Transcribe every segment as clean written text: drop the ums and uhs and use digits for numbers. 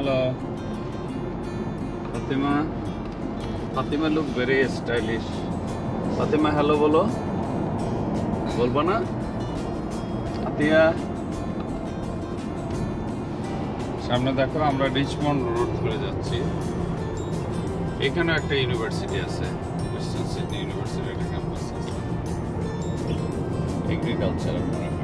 Hello. Fatima. Fatima look very stylish. Fatima hello bolo. বলবো না? আতিয়া সামনে দেখো আমরা রিচমন্ড রোড ধরে যাচ্ছি। এখানে একটা ইউনিভার্সিটি আছে, ওয়েস্টার্ন সিডনি ইউনিভার্সিটির একটা ক্যাম্পাস আছে, এগ্রিকালচার মনে হয়।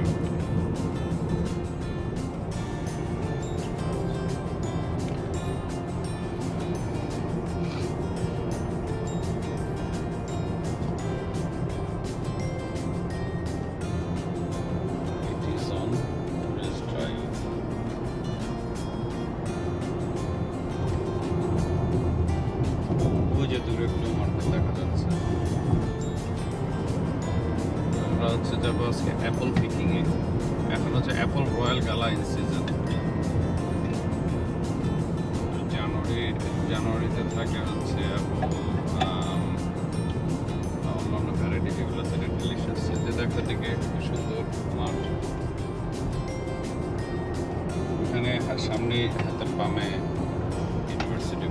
অ্যাপল পিকিং এ এখন হচ্ছে অ্যাপল রয়্যাল গালা ইন সিজন। জানুয়ারিতে থাকে হচ্ছে অন্যান্য ভ্যারাইটি যেগুলো আছে ডিলিশিয়াস। যেটা একটা দিকে সুন্দর মাঠ, এখানে সামনে হাতের বামে ইউনিভার্সিটি।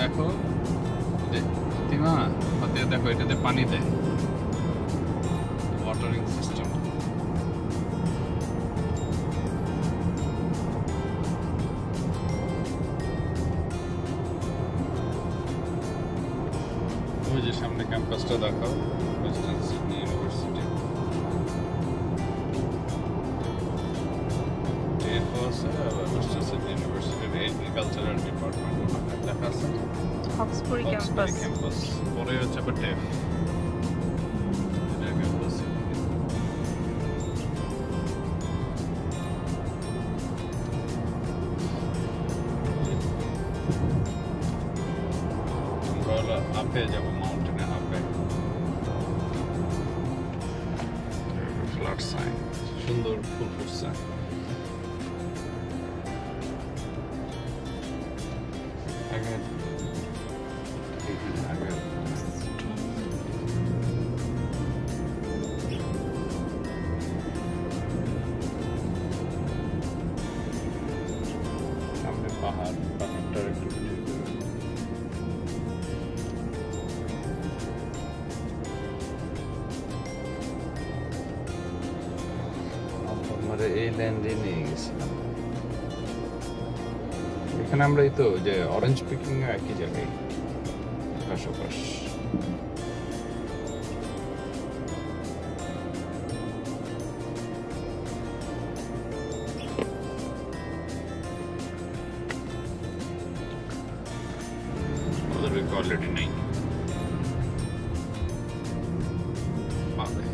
দেখো দেখো এটাতে পানি দেয়, ওয়াটারিং সিস্টেম। ওই যে সামনে ক্যাম্পাসটা দেখাও, western Sydney university. Western Sydney ইউনিভার্সিটির এগ্রিকালচারাল ডিপার্টমেন্ট দেখা আছে, হক্সবুরি ক্যাম্পাস। পরে হচ্ছে আবার টেফ, এটা ক্যাম্পাস। আমরা হলো আপে যাবো, মাউন্টেনে আপে। ফ্ল্যাট সাইন, সুন্দর ফুল ফুটছে। পাহাড়টার একটু এই লাইন দিয়ে নিয়ে গেছিলাম। এখানে আমরা এই তো যে অরেঞ্জ পিকিং একই জায়গায় পাশাপাশ। অলরেডি নেই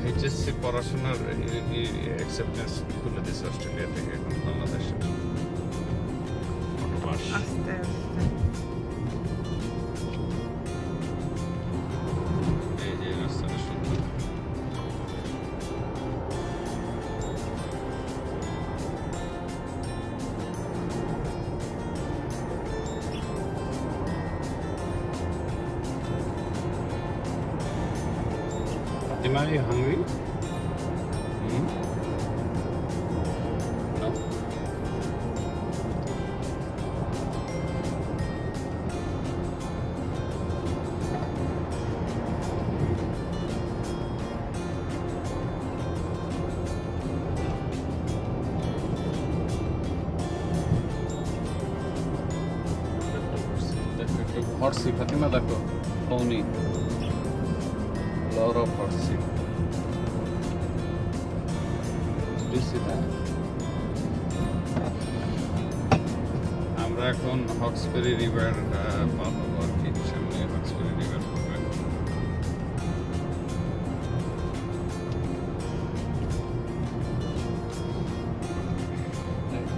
এইচএসসি পড়াশোনার অ্যাকসেপ্টেন্স তুলে দিচ্ছে অস্ট্রেলিয়া থেকে, এখন বাংলাদেশে আস্তে এই যে রাস্তাটা সুন্দর। Am I hungry? No. Horsey, Fatima দেখো, pony. Lot of horsey. আমরা এখন হক্সবেরি রিভার পার হবো আর কি, সামনে হক্সবেরি রিভার পড়বে।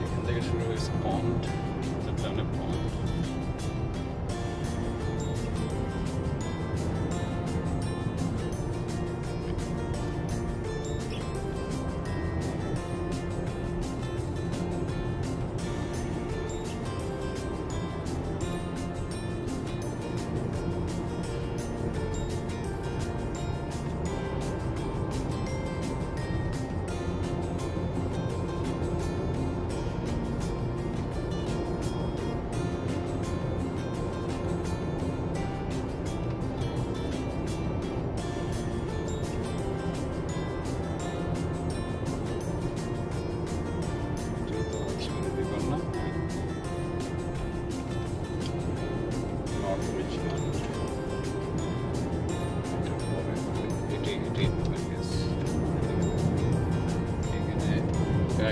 এখান থেকে শুরু হয়েছে পন্ড, পন্ড।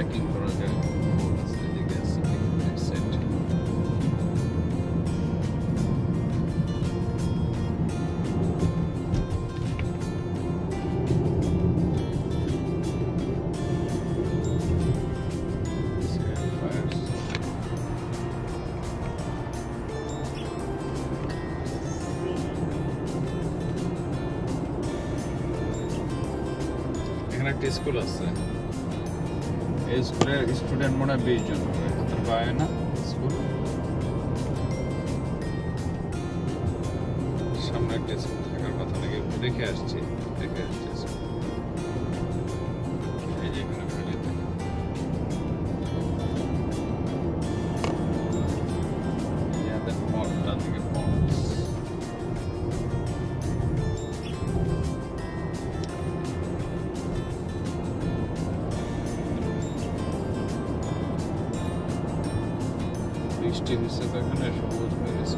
কায়াকিং করা যায়। এদিকে আছে সেট। এখানে একটা স্কুল আছে, এই স্কুলের স্টুডেন্ট মনে হয় 20 জন হবে, হাতের বাইরে না স্কুল। সামনে একটা স্কুল থাকার কথা নাকি, দেখে আসছি স্কুল। এই যে এখানে ভ্যালিতে ইয়াদের পথটা দিকে পথ। বৃষ্টি হচ্ছে তো এখানে সবুজ হয়ে গেছে।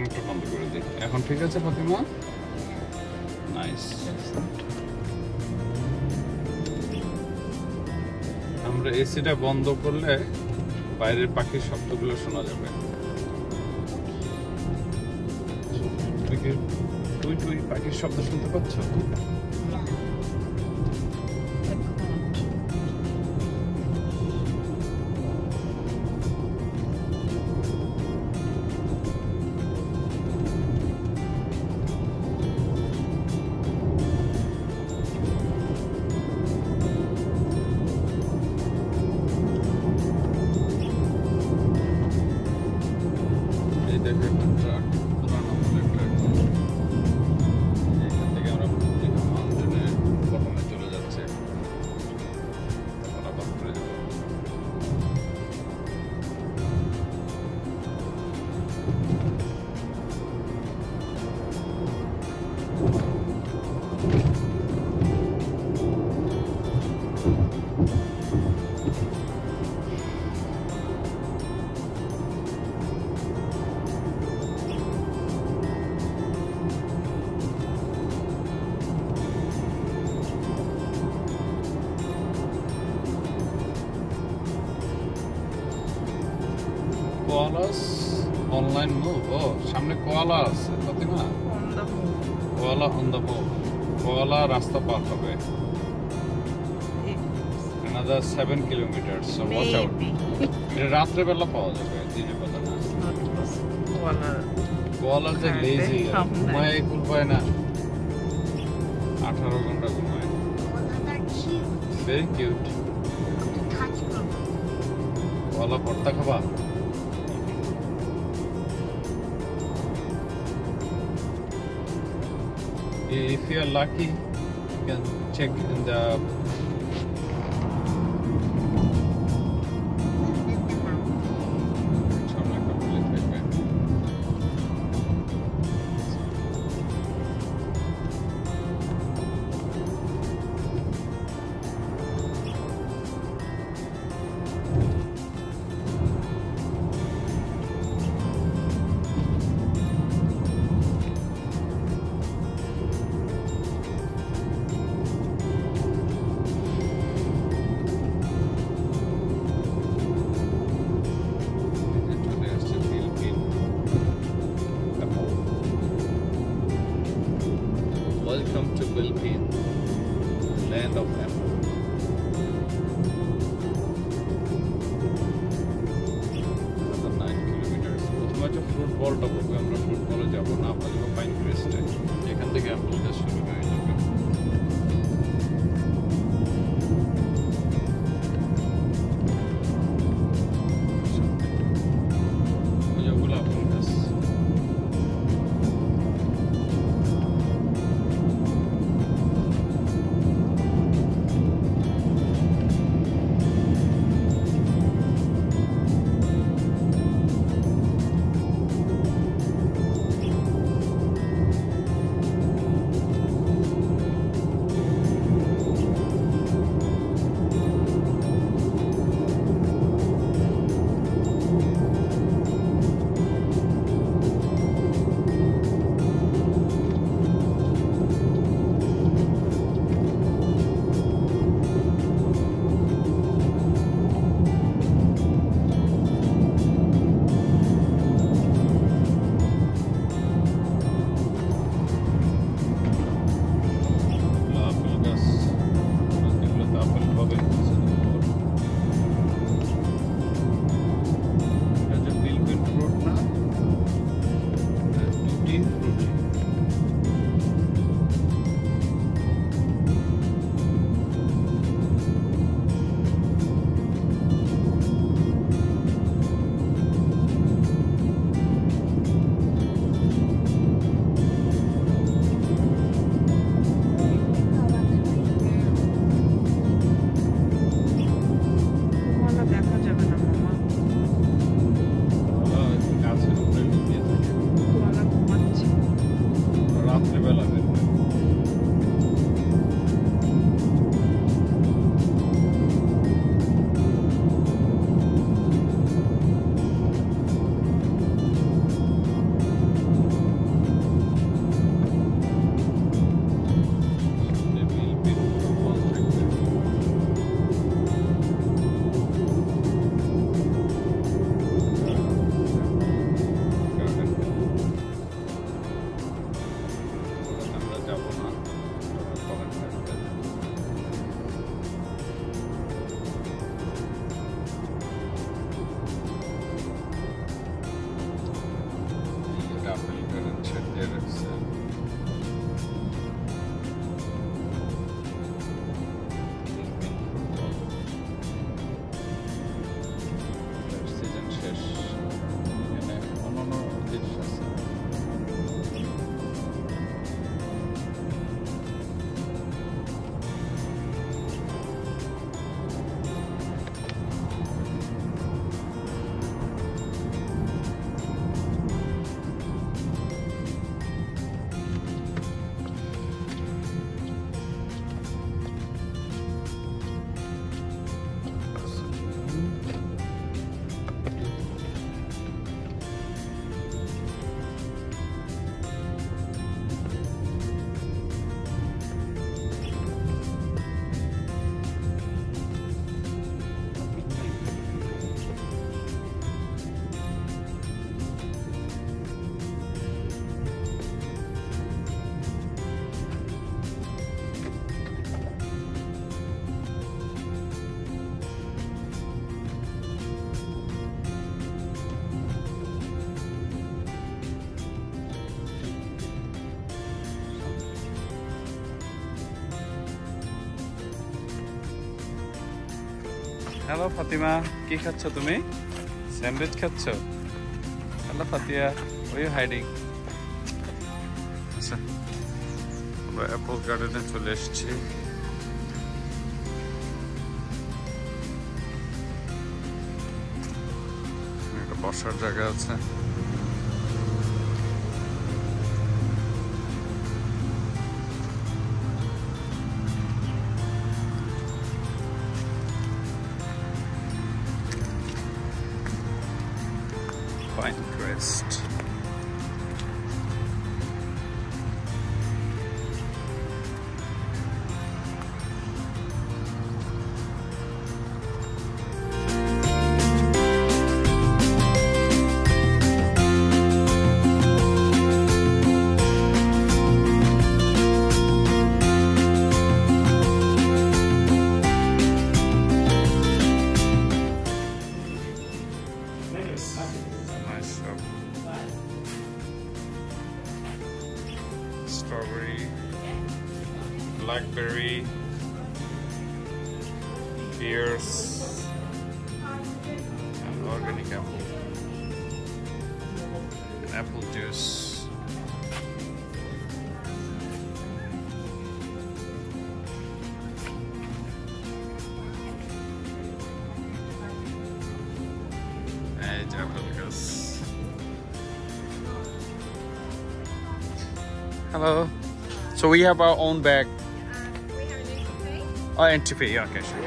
একটু বন্ধ করে দিই এখন, ঠিক আছে ফাতিমা? নাইস। আমরা এসিটা বন্ধ করলে বাইরের পাখির শব্দগুলো শোনা যাবে। তুই তুই পাখির শব্দ শুনতে পাচ্ছ? Koalas online move. ও সামনে কোয়ালা আছে ফাতিমা, কোয়ালা অন দ্য মুভ। কোয়ালা রাস্তা পার হবে, another 7 kilometers, so watch out. এটা রাত্রে বেলা পাওয়া যাবে, দিনে বেলা না। কোয়ালা যে লেজি, ঘুমায় কুল পায় না, 18 ঘন্টা ঘুমায়। Very cute. কোয়ালা ভর্তা খাবা? If you are lucky, you can check in the Welcome to Bilpin, land of apple. Another 9 kilometers. প্রথমে যে ফুটবলটা করবো, আমরা ফুটবলে যাবো না, আমরা যাবো পাইন ক্রেস্টে, এখান থেকে অ্যাপল গাছ শুরু হয়ে যাবে। রাখছে। সিজন শেষ, এখানে অন্যান্য জিনিস আছে। হ্যালো ফাতিমা, কি খাচ্ছ তুমি? স্যান্ডউইচ খাচ্ছ? হ্যালো ফাতিয়া, ওই হাইডিং। আচ্ছা, আমরা অ্যাপল গার্ডেনে চলে এসেছি। একটা বসার জায়গা আছে। Pinecrest. Strawberry, blackberry, pears, and organic apple, and apple juice. And apple juice. Hello. So we have our own bag. We have an entry fee. Oh, entry fee. Okay, sure.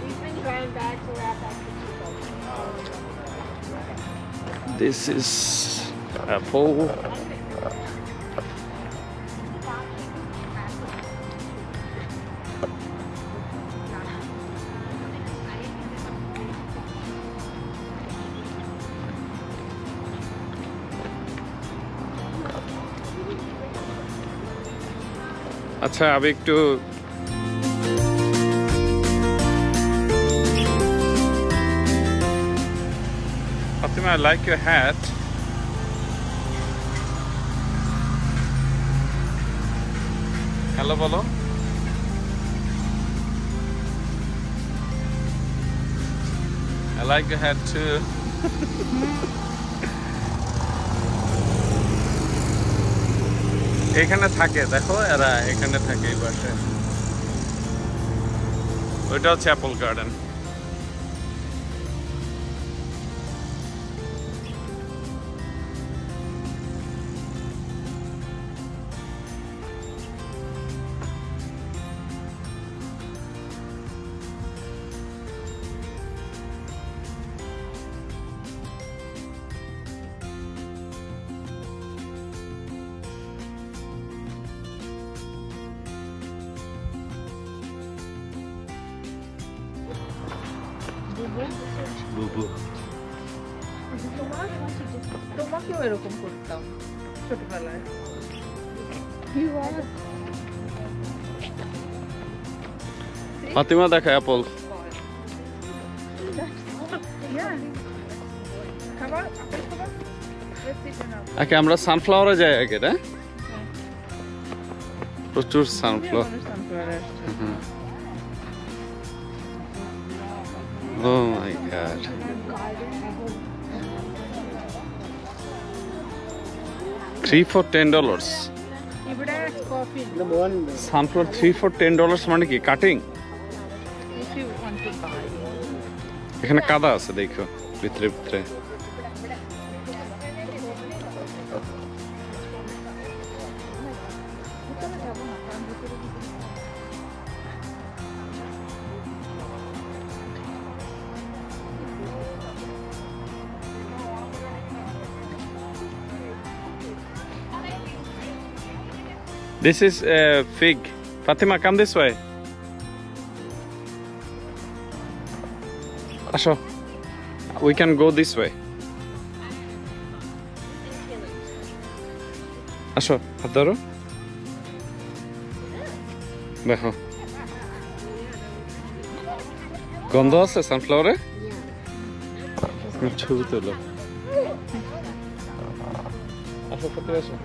These things are in bags, so we're out back to people. This is apple. আচ্ছা, আমি একটু Fatima, I like your hat. Hello, bolo. I like your hat too. এখানে থাকে, দেখো এরা এখানে থাকে এই পাশে। ওইটা হচ্ছে অ্যাপল গার্ডেন। বুবু, তোমাকেও এরকম করতাম ছোটবেলায়। ফাতিমা দেখা অ্যাপল। আগে আমরা সানফ্লাওয়ারে যাই আগে, না? প্রচুর sunflower. Oh my god. $3 for $10. ഇവിടെ coffee. Sunflower 3 for $10 মানে কি cutting? If you want to buy. এখানে কাদা আছে দেখো ভিতরে ভিতরে। This is fig. Fatima, come this way. Asho, we can go this way. Asho, হাত ধরো। দেখো গন্ধ আছে সানফ্লাওয়ারে। ছবি তোলো। আসো ফাতিমা আসো।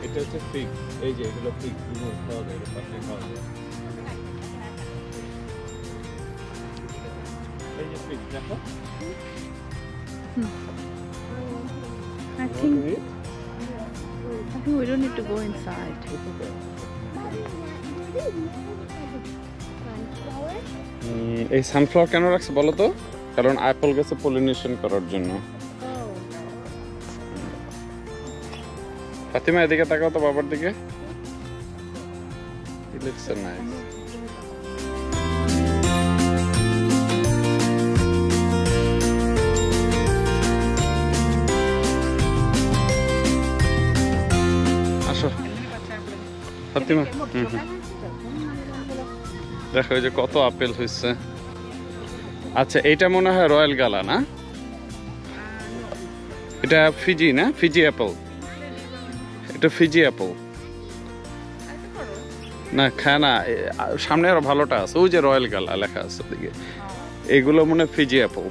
এটা হচ্ছে ফিগ, এই যে এগুলো ফিগ গুলো খাওয়া যায়, এটা পাশে খাওয়া যায়। এই যে ফিগ দেখো। I think we don't need to go inside. এই সানফ্লাওয়ার কেন রাখছে বলো তো? কারণ অ্যাপল গাছে পলিনেশন করার জন্য। ফাতিমা এদিকে তাকাও তো বাবার দিকে। It looks so nice. আসো ফাতিমা। দেখো এই যে কত আপেল হয়েছে। আচ্ছা এটা মনে হয় রয়্যাল গালা না? এটা ফিজি না? Fiji Apple. এটা ফিজি অ্যাপল না, খায় না। সামনে আরো ভালোটা আছে, ওই যে রয়্যাল গালা লেখা আছে ওদিকে। এগুলো মনে হয় Fiji Apple.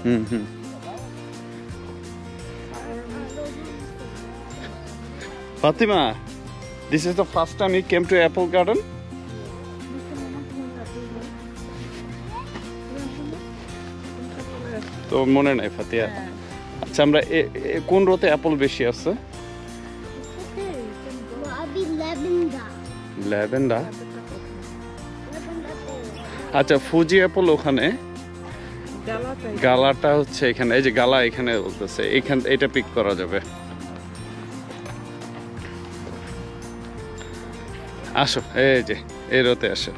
Hmm. Fatima, this is the first time you came to Apple Garden? তো মনে নাই ফাতিয়া। আচ্ছা আমরা কোন রোতে অ্যাপল বেশি আছে? ল্যাভেন্ডার। আচ্ছা ফুজি অ্যাপল ওখানে, গালাটা হচ্ছে এখানে। এই যে গালা এখানে বলতেছে, এখান এটা পিক করা যাবে। আসো এই যে এই রোতে আসো।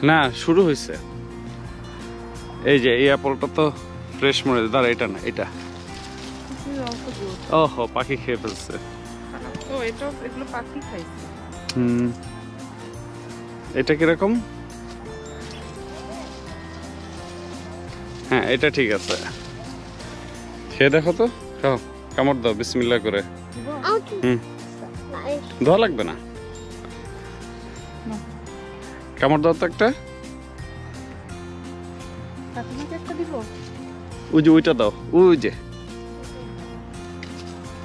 না শুরু হয়েছে। এই যে এই অ্যাপলটা তো ফ্রেশ মনে হয়। দাঁড়া এটা না, এটা। ওহো পাখি খেয়ে ফেলছে। এটা কিরকম? হ্যাঁ এটা ঠিক আছে, খেয়ে দেখো তো। খাও, কামড় দাও বিসমিল্লাহ করে। ধোয়া লাগবে না, কামড় দাও তো একটা। ওই যে ওইটা দাও, ওই যে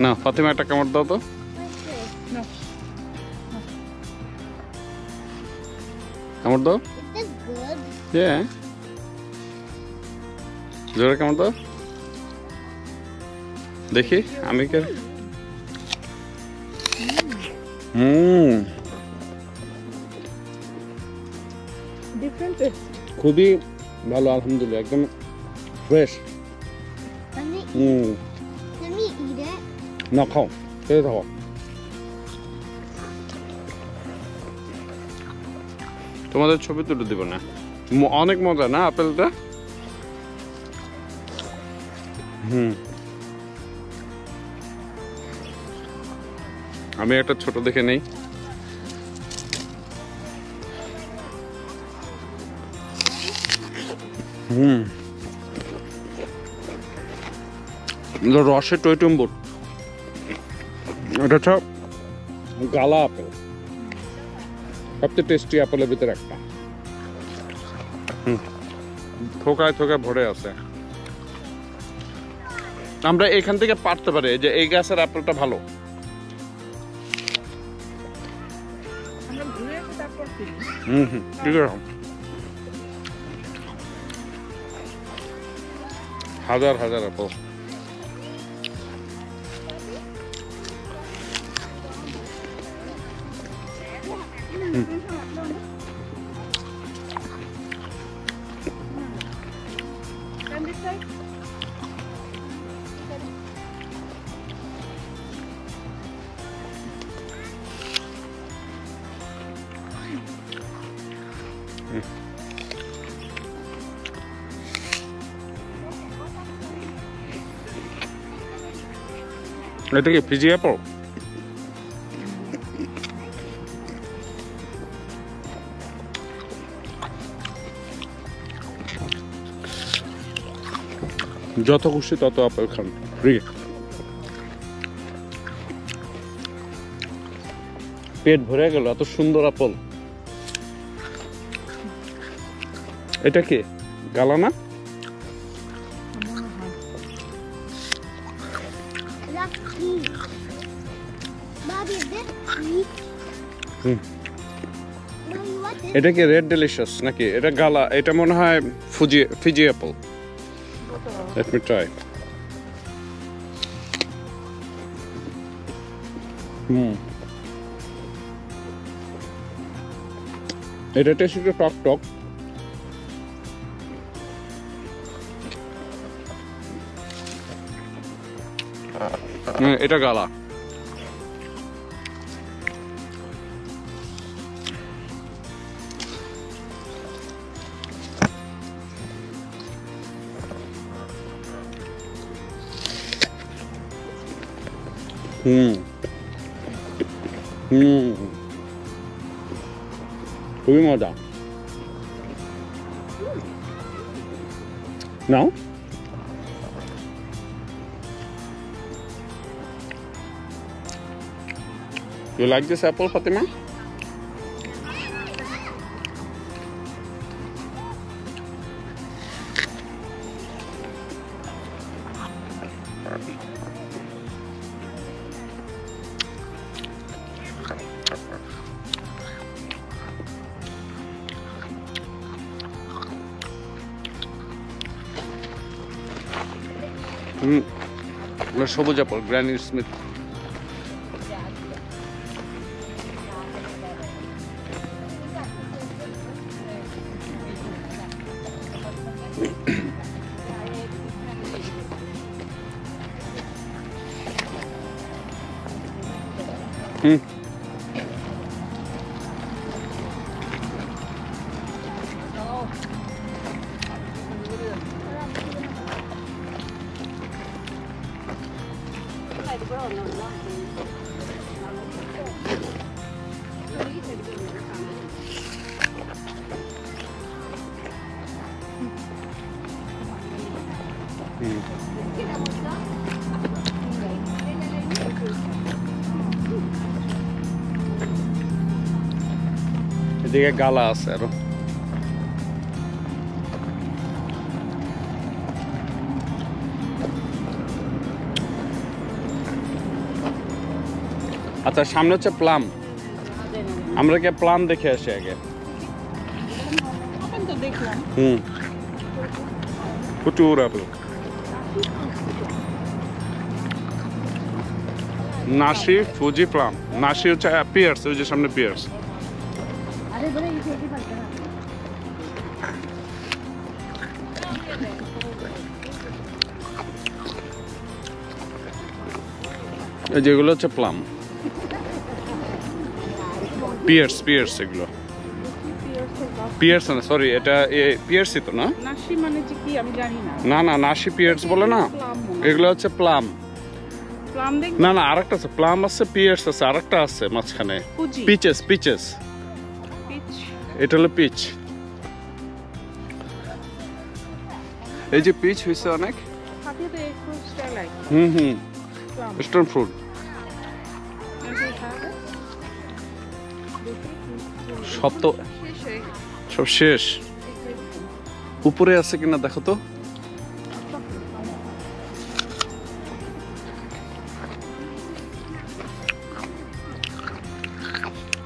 না। ফাতিমা একটা কামড় দাও তো। কামড় দাও। জোরে কামড় দাও দেখি আমি কে। খুবই ভালো আলহামদুলিল্লাহ, একদম ফ্রেশ। না খাও, খেয়ে থাকো। তোমাদের ছবি তুলে দিব না। অনেক মজা না আপেলটা? আমি একটা ছোট দেখে নেই। রসে টইটুম্বুর, এটা হচ্ছে গালা আপেল, সবচেয়ে টেস্টি আপেলের ভিতরে একটা। থোকায় থোকায় ভরে আছে। আমরা এখান থেকে পারতে পারি যে এই গাছের আপেলটা ভালো। ঠিক আছে, হাজার হাজার আপেল। এটা কি ফিজি অ্যাপল? যত খুশি তত আপেল খান, ফ্রি। পেট ভরে গেল, এত সুন্দর আপেল। এটা কি গালা না? এটা কি রেড ডেলিশিয়াস নাকি? এটা গালা, এটা মনে হয় Fiji Apple. Let me try. এটা টেস্ট একটু টক টক। এটা গালা। খুবই মজা। নাও, you like this apple, Fatima? সবুজ আপেল, গ্র্যানি স্মিথ। এদিকে গালা আছে আরো। আচ্ছা, সামনে হচ্ছে প্লাম। আমরা কি প্লাম দেখে আসি আগে? প্রচুর আপেল। নাসি, ফুজি, প্লাম। নাসি হচ্ছে পিয়ার্স, ওই যে সামনে পিয়ার্স। যেগুলো হচ্ছে প্লাম, পিয়ার্স পিয়ার্স এগুলো পিয়ার্স না, সরি, এটা পিয়ার্সই তো না? নাসি মানে কি আমি জানি না। না না, নাসি পিয়ার্স বলে না, এগুলো হচ্ছে প্লাম। প্লাম দেখ না না, আরেকটা আছে, প্লাম আছে, পিয়ার্স আছে, আরেকটা আছে মাঝখানে, পিচেস। পিচেস, এটা হলো পিচ। এই যে পিচ হয়েছে অনেক। Happy the egg fruit style like plum. Stone fruit And we have it. সব তো সব শেষ। উপরে আছে কিনা দেখো তো।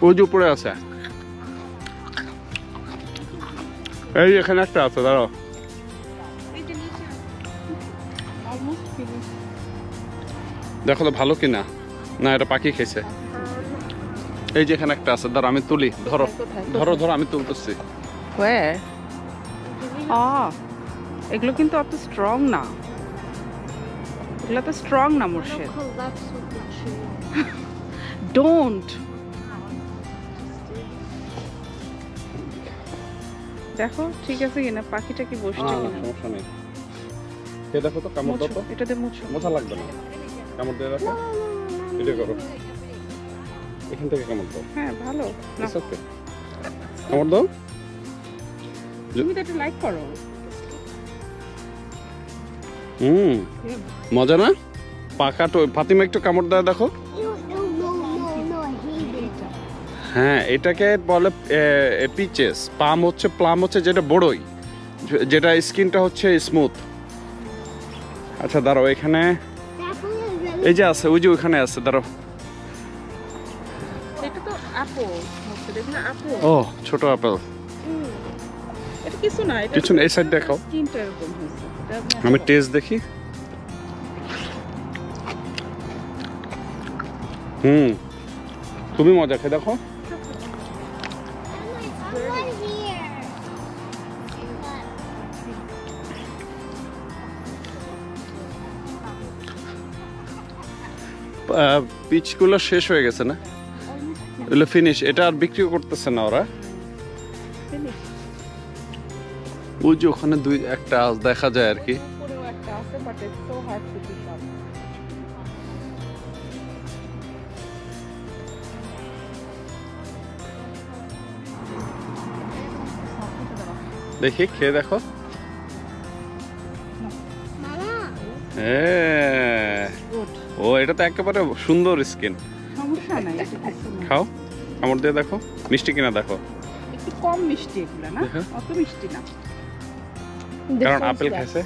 ওই যে উপরে আছে। এই এখানে একটা আছে, দাঁড়াও। Almost finished. দেখো তো ভালো কিনা, না এটা পাখি খেয়েছে। এই যে এখানে একটা আছে, ধরো আমি তুলি, ধরো ধরো ধরো আমি তুলতেছি। Where? এগুলো কিন্তু অত স্ট্রং না, এগুলো তো স্ট্রং না মোর্শেদ। ডোন্ট দেখো ঠিক আছে কিনা, পাখিটা কি বসছে কিনা। সমস্যা নেই, কে দেখো তো, কামড় দাও তো। এটাতে মুছো, মজা লাগবে না, কামড় দিয়ে রাখো, এটা করো, এখান থেকে কামড় দাও। হ্যাঁ ভালো না, কামড় দাও। তুমি তো এটা লাইক করো। মজা না, পাকাটো। ফাতিমা একটু কামড় দেয় দেখো। হ্যাঁ এটাকে বলে পিচেস। প্লাম হচ্ছে যেটা বড়ই, যেটা স্কিনটা হচ্ছে স্মুথ। আচ্ছা দাঁড়াও, এখানে এই যে আছে, ওই যে ওইখানে আছে, দাঁড়াও। এটা তো আপেল, দেখুন আপেল। ও ছোট আপেল। এটা কিছু না, এটা কিছু না, এই সাইড দেখাও। স্কিনটা এরকম হয়েছে। আমি টেস্ট দেখি। তুমি মজা খেয়ে দেখো। পিচগুলো শেষ হয়ে গেছে না, এগুলো ফিনিশ। এটা আর বিক্রিও করতেছে না ওরা। ওই যে ওখানে একটা দেখা যায় আর কি। দেখি খেয়ে দেখো। ও এটা তো একেবারে সুন্দর স্কিন। সমস্যা নাই, খাও, কামড় দিয়ে দেখো, মিষ্টি কিনা দেখো। একটু কম মিষ্টি এগুলো না, অত মিষ্টি না, কারণ আপেল খাইছে।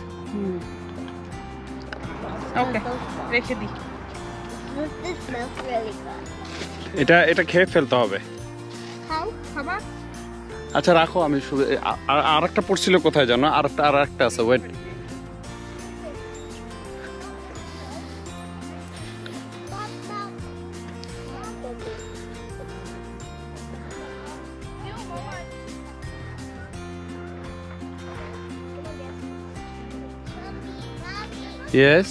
ওকে রেখে দিই। এটা খেয়ে ফেলতে হবে। খাও, খাবা। আচ্ছা রাখো, আমি শুধু আর একটা পড়ছিল কোথায় জানো, আর একটা আছে, ওয়েট। Yes.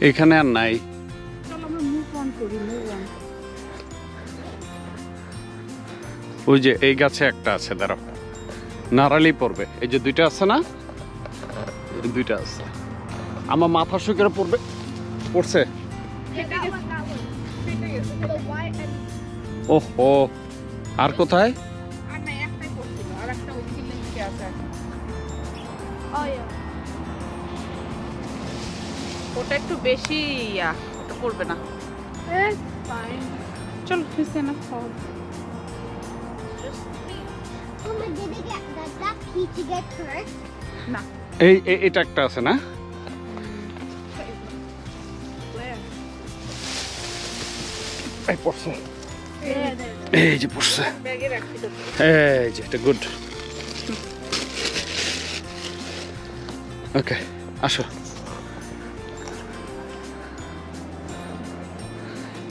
এখানে আর নাই। চলো আমরা মুভ অন করি, মুভ অন। ওই যে এই গাছে একটা আছে, দাঁড়াও, নারালি পড়বে। এই যে দুইটা আছে না, দুইটা আছে। আমার মাথা শুকিয়ে পড়বে, পড়ছে। ওহো, আর কোথায়? আর না, একটাই পড়ছিল, আর একটা ওই দিকে নিচে আছে। ওটা একটু বেশি ওটা পড়বে না। চল ফিসে না খাও। না এটা একটা আছে না, এই পড়ছে, এই যে পড়ছে, ব্যাগে রাখছি তো। এই যে এটা গুড। ওকে আসো,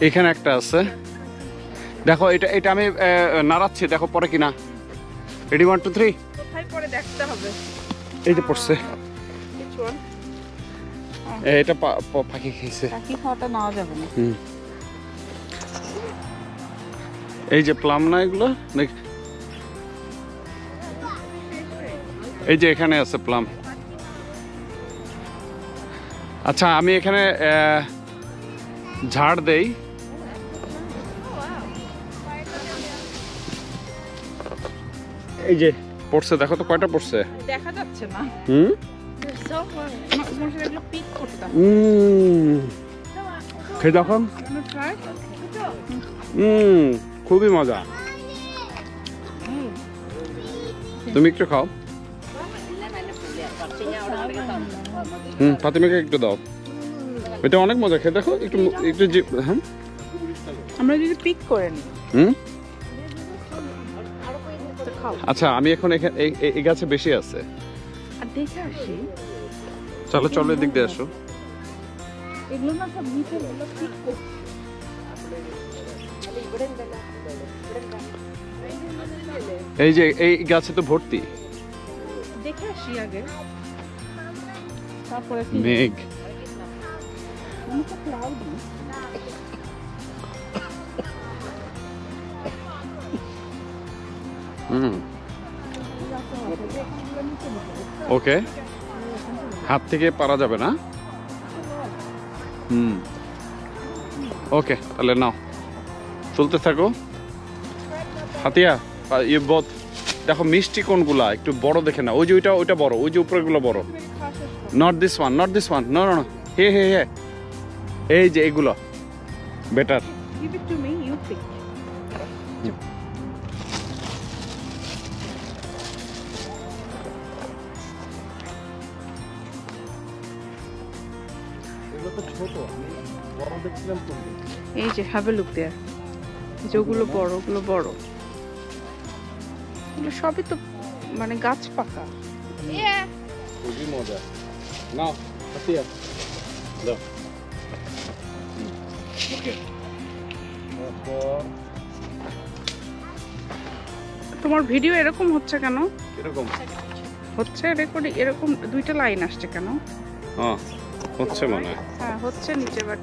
এখানে একটা আছে, দেখো। এটা আমি নাড়াচ্ছি, দেখো পরে কিনা। রেডি 1 2 3। কোথায় পরে দেখতে হবে। এই যে পড়ছে, Which one? এটা পাখি খেয়েছে। পাখি খাওয়াটা নেওয়া যাবে না। এই যে প্লাম না এগুলো, এই যে এখানে আছে প্লাম। আচ্ছা আমি এখানে ঝাড় দেই, এই যে পড়ছে, দেখো তো কয়টা পড়ছে। দেখা যাচ্ছে না। হুম মোর্শেদ এগুলো পিক করতাম। খেয়ে দেখো। ট্রাই। খুবই মজা। তুমি একটু খাও। ফাতিমাকে একটু দাও। এটা অনেক মজা, খেয়ে দেখো একটু একটু। হ্যাঁ আমরা যদি পিক করে নিই। আচ্ছা, আমি এখন এখানে এই গাছে বেশি আছে। আর দেখে আসি। চলো চলো, এদিক দিয়ে আসো। এগুলো না সব নিচে এগুলো পিক করছি। এই যে এই গাছে তো ভর্তি। দেখে আসি আগে, তারপরে মেঘ। ওকে, হাত থেকে পারা যাবে না। ওকে, তাহলে নাও, চলতে থাকো। হাতিয়া ইয়ে বদ, দেখো মিষ্টি কোনগুলা একটু বড় দেখে না। ওই যে ওইটা বড়, ওই যে উপরেগুলো বড়। Not this one, not this one, no no no, hey hey hey. এই যে এগুলো better. Give it to me, you pick. এই যে have a look there. যেগুলো বড়, ওগুলো বড়। এগুলো সবই তো মানে গাছ পাকা। খুবই মজা। নাও হাতিয়া দাও। ওকে, তোমার ভিডিও এরকম হচ্ছে কেন? এরকম হচ্ছে রেকর্ডিং, এরকম দুইটা লাইন আসছে কেন? হ্যাঁ হচ্ছে মনে হয়। হ্যাঁ হচ্ছে নিচে, বাট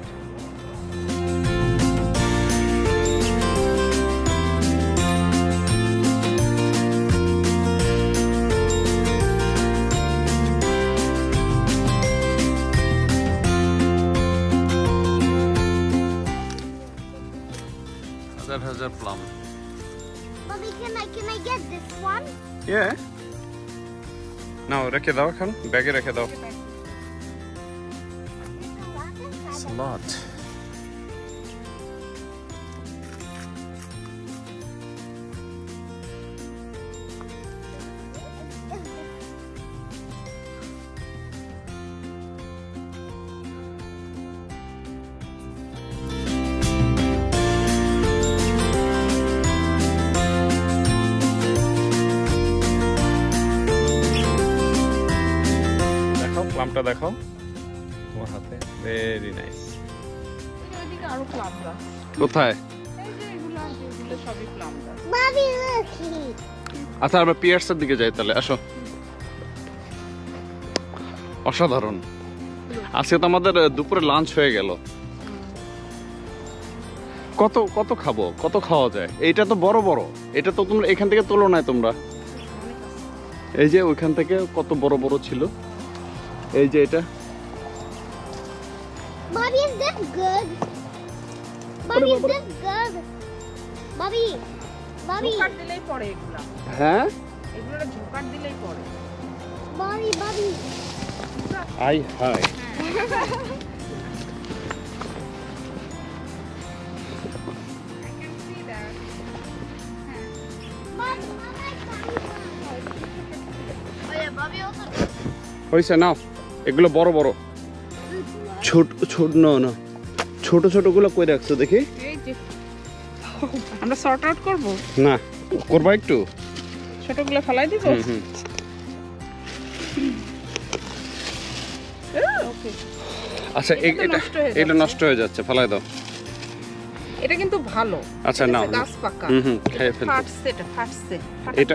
হাজার plum. Mommy, can I get this one? Yeah. নাও রেখে দাও, এখন ব্যাগে রেখে দাও। সালাদ। প্লামটা দেখাও তোমার হাতে, ভেরি নাইস। ওইদিকে আরো প্লাম গাছ। কোথায়? এই যে এগুলো সবই প্লাম গাছ। Mommy, look. আচ্ছা, আমরা পিয়ার্সের দিকে যাই তাহলে, আসো। অসাধারণ। আজকে তো আমাদের দুপুরে লাঞ্চ হয়ে গেল। কত কত খাবো, কত খাওয়া যায়? এইটা তো বড় বড়, এটা তো তোমরা এখান থেকে তোলো নাই তোমরা। এই যে ওইখান থেকে কত বড় বড় ছিল। এই যে এটা। Mommy, is this good? Mommy, is this good? Mommy, Mommy, ঝোকার দিলেই পড়ে এগুলা। হ্যাঁ এগুলো ঝোকার দিলেই পড়ে। Mommy, Mommy. আই হাই। Oh yeah, Mommy also. হইছে নাও, এগুলো বড় বড়। ছোট ছোট না না, ছোট ছোট গুলো কই রাখছো দেখি। এই যে আমরা সর্ট আউট করব না, করবা একটু। ছোটগুলো ফেলাই দিব। ওকে, আচ্ছা এটা তো নষ্ট হয়ে এটা যাচ্ছে। নষ্ট হয়ে যাচ্ছে, ফেলাই দাও। এটা কিন্তু ভালো। আচ্ছা, এটা নাও, হচ্ছে গাছ পাকা। খেয়ে ফেলবো। ফাটছে, এটা ফাটছে।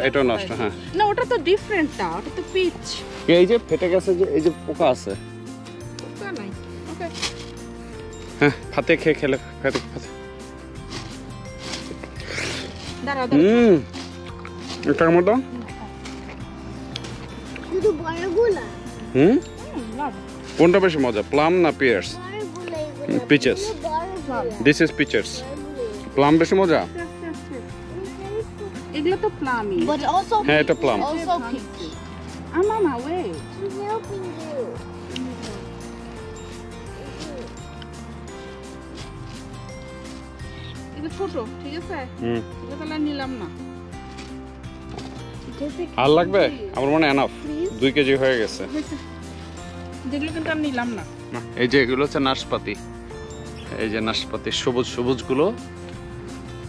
এটাও নষ্ট, হ্যাঁ। না, ওটা তো ডিফারেন্টটা, ওটা তো পিচ। এই যে ফেটে গেছে, যে এই যে পোকা আছে। পোকা নাই। ওকে, হ্যাঁ, ফাতে খেলে ফাতে। দাঁড়াও। এটার মতো। শুধু বড়গুলা। কোনটা বেশি মজা, প্লাম না পিয়ার্স? বড়গুলা এগুলো। Peaches. বড়গুলা। This is peaches. প্লাম বেশি মজা। এগুলো তো প্লামই। But also হ্যাঁ এটা প্লাম। also pink. মামা ওয়েট, I'm helping you. এগুলো ছোট, ঠিক আছে? হুম এগুলো তাহলে আর নিলাম না। আর লাগবে? আমার মনে এনাফ, Please. 2 কেজি হয়ে গেছে। হয়েছে। যেগুলো কিন্তু আর নিলাম না। না, এই যে এগুলো হচ্ছে নাশপাতি, এই যে নাশপাতি সবুজ সবুজ গুলো,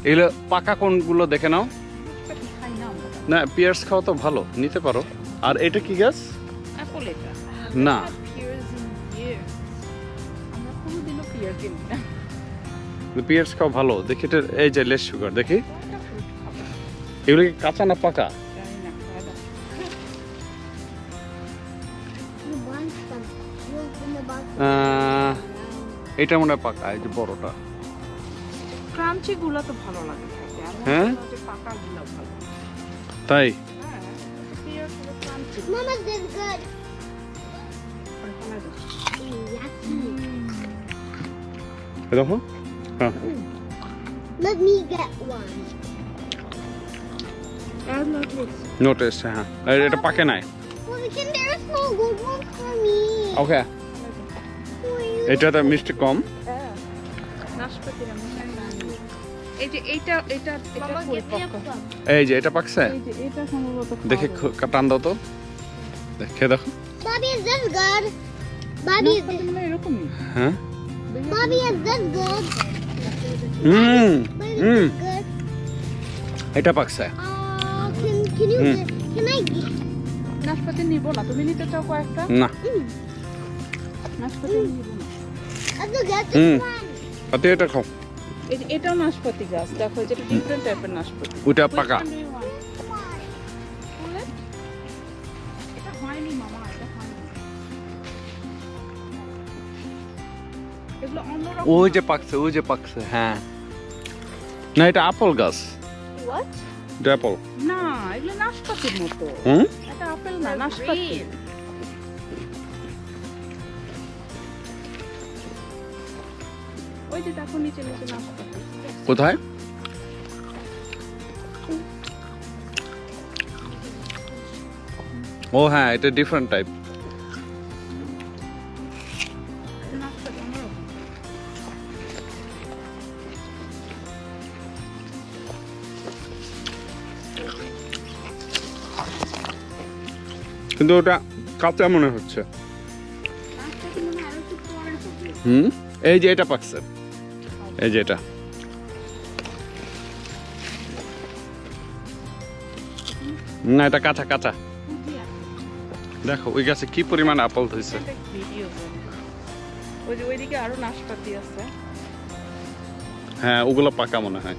এগুলো পাকা কোনগুলো দেখে নাও। খাই না আমরা। না পিয়ার্স খাওয়া তো ভালো, নিতে পারো। আর এটা কি গাছ? অ্যাপল এটা। না Pears in years. আমরা কোনোদিনও pear কিনি না। পিয়ার্স খাওয়া ভালো, দেখি এটা, এই যে লেস সুগার দেখি, কোনটা fruit খাবো? এগুলো কি কাঁচা না পাকা? জানি না, খাওয়া দাও। You want some? Look in the box. এটা মনে হয় পাকা, এই যে বড়টা। ক্রাঞ্চি গুলো তো ভালো লাগে খেতে, আর হ্যাঁ? পাকা গুলো ভালো। তাই হ্যাঁ, pear গুলো crunchy। Mama, this good. আর ফেলাই দাও। Yucky. দেখো, হ্যাঁ Let me get one. আর notice। নো টেস্ট, হ্যাঁ এটা পাকে নাই। Well, can there's no good one for me. Okay, For you. এটাতে মিষ্টি কম। হ্যাঁ, নাশপাতির আমি খাই না। এই যে এটা Mama, give me a পরিপক্ক। plum. এই যে এটা পাকছে, এই যে এটা সম্ভবত দেখে টান দাও তো, দেখে দেখো। Bobby, is this good? Bobby, is this, এরকমই। হ্যাঁ Bobby, is this good? Hmm Bobby, is hmm, this good? এটা পাকছে। Can you Hmm. can I get? নাশপাতি নিব না, তুমি নিতে চাও কয়েকটা? না নাশপাতি নিব না। Let's go get Hmm. this one. তাতে এটা খাও, এই যে এটাও নাশপাতি গাছ, দেখো যেটা ডিফারেন্ট টাইপের নাশপাতি। ওটা পাকা। Come on. Bullet? এটা হয়নি মামা, এটা হয়নি। এগুলো অন্যরকম। ওই যে পাকছে, ওই যে পাকছে, হ্যাঁ। না এটা আপেল গাছ, What? এটা আপেল। না, এগুলো নাশপাতির মতো। হুম এটা আপেল না, নাশপাতি। ওই যে দেখো নিচে নিচে নাশপাতি। কোথায়? ও হ্যাঁ, এটা ডিফারেন্ট টাইপ। নাশপাতি অন্যরকম। কিন্তু ওটা কাঁচা মনে হচ্ছে। নাশপাতি মনে হয় আরো একটু পরে হবে। হুম, এই যে এটা পাকছে, এই যে এটা। না এটা কাঁচা কাঁচা, বুঝিয়া। দেখো ওই গাছে কি পরিমাণ আপেল ধরেছে। এটা ভিডিও করে। ওই যে ওইদিকে আরো নাশপাতি আছে। হ্যাঁ ওগুলো পাকা মনে হয়।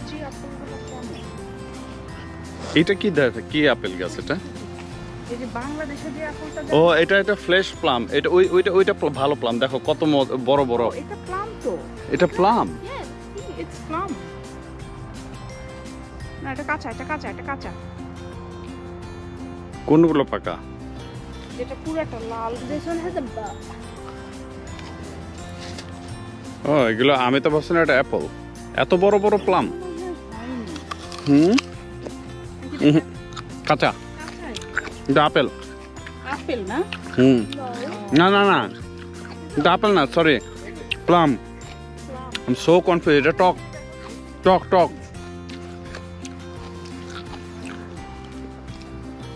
জি, আপেলগুলো কেমন? এটা কি দেখো, কি আপেল গাছ এটা? এই যে বাংলাদেশে যে আপেলটা ও এটা এটা ফ্লেশ প্লাম, এটা ওইটা ভালো প্লাম, দেখো কত বড় বড়। এটা প্লাম তো। এটা প্লাম। Yes, it's plum. না এটা কাঁচা, এটা কাঁচা, এটা কাঁচা। কোনগুলো পাকা? যেটা পুরাটা লাল। This one has a bug. ও এগুলো আমি তো ভাবছি না এটা অ্যাপল, এত বড় বড় প্লাম। হুম হুম, কাঁচা, কাঁচাই। এটা আপেল। আপেল না? হুম, No. না না না, এটা আপেল না, sorry, plum. I am so confuse, এটা টক টক টক।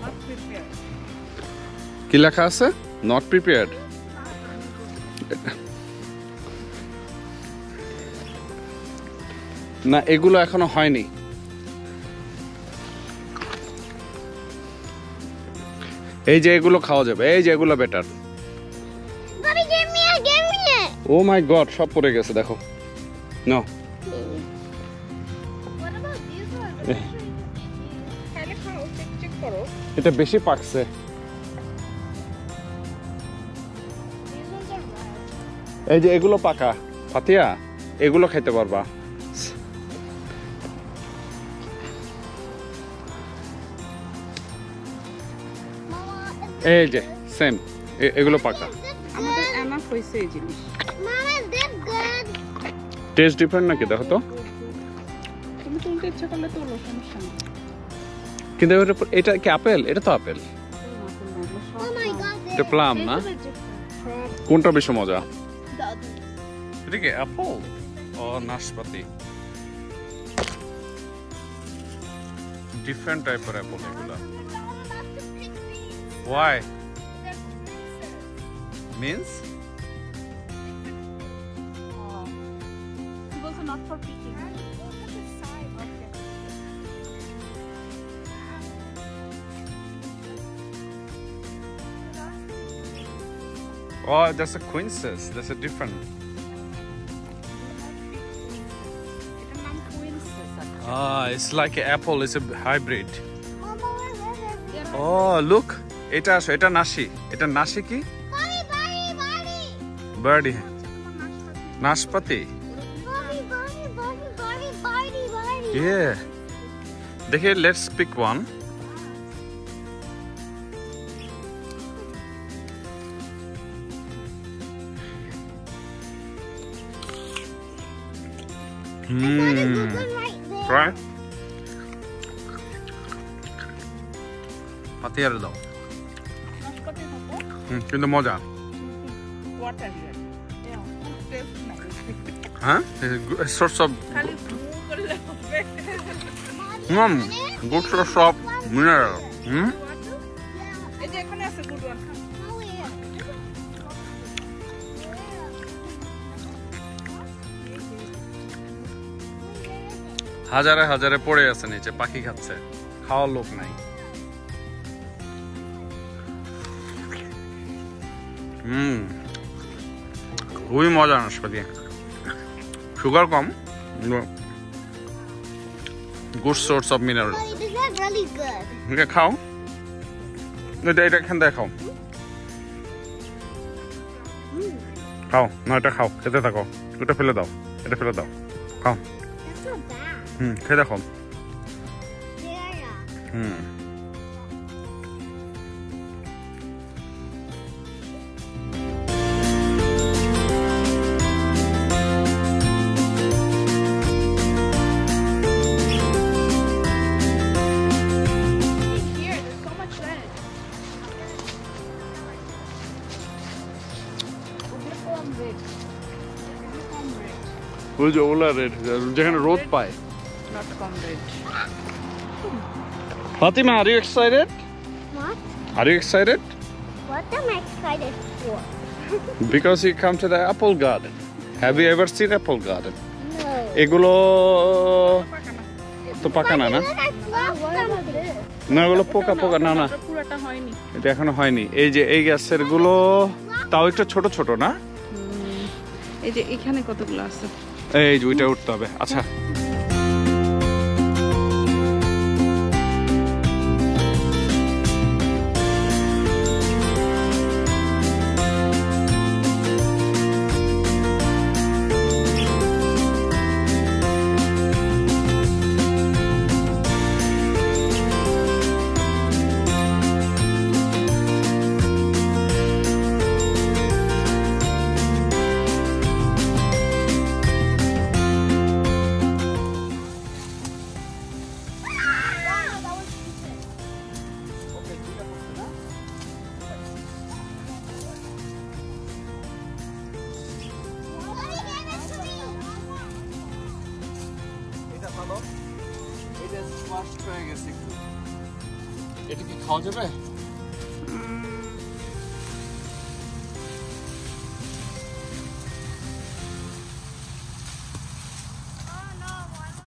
Not prepared. কি লেখা আছে? Not prepared. না এগুলো এখনো হয়নি। এই যে এগুলো খাওয়া যাবে, এই যে এগুলো better. Bobby, give me it, give me it. Oh my god, সব পড়ে গেছে দেখো। No, What about these ones? Eh. খাইলে খাও, চেক করো। এটা বেশি পাকছে। These ones are red. এই যে এগুলো পাকা, ফাতিয়া এগুলো খেতে পারবা। Mama, এই যে সেম, এগুলো পাকা। is this আমাদের good? এনাফ হয়েছে এই জিনিস। Mama, is this good? Test different নাকি দেখো তো। তুমি তুলতে ইচ্ছা করলে তোলো, সমস্যা নেই। কিন্তু এটা কি আপেল? এটা তো আপেল। Oh my god, এটা প্লাম না? কোনটা বেশি মজা? এটা কি অ্যাপল ও নাশপাতি? ডিফারেন্ট টাইপের অ্যাপল এগুলা। Why? Means? He was not for picking. Oh, that's a quinces. That's a different. এটার নাম quinces আছে। Ah, it's like an apple. It's a hybrid. Mama, where is it? Oh, look. এটা আসো, এটা নাশি। এটা নাশি কি? Bobby, Bobby, Bobby. বার্ডি। নাশপাতি। Bobby, Bobby, Bobby, Bobby, Bobby, Bobby. Yeah. দেখে, let's pick one. There's a good one right there. Right? পাতি আর দাও। নাশপাতি হবে কিন্তু মজা। water here. Yeah, taste নাই। হ্যাঁ? Source of খালি ভু করলে হবে। good source of mineral. এই যে এখানে আছে good one. Oh, yeah. হাজারে হাজারে পড়ে আছে নিচে, পাখি খাচ্ছে, খাওয়ার লোক নাই। খুবই মজা নাশপাতি, sugar com, good source of mineral. Bobby, this is really good. এটা খাও, এটা এখান থেকে খাও, খাও না, এটা খাও, খেতে থাকো, এটা ফেলে দাও, এটা ফেলে দাও, খাও। That's not bad. খেয়ে দেখো। Yeah. Here, there's so much red. Uniform red. Uniform red. ওই যে ওলা রেড, যেখানে রোদ পায়। Not com red. Fatima, are you excited? What? Are you excited? What am I excited for? Because you come to the apple garden. Have you ever seen apple garden? No. এগুলো তো পাকা না, না? What about this? না, এগুলো পোকা পোকা, না না, ওটা পুরোটা হয়নি। এটা এখনো হয়নি। এই যে এই গাছের গুলো তাও একটু ছোট ছোট না? এই যে এখানে কতগুলো আছে। এই যে ওইটা উঠতে হবে। আচ্ছা, এটা ভালো, এটা স্মাশ হয়ে গেছে একটু। এটা কি খাওয়া যাবে?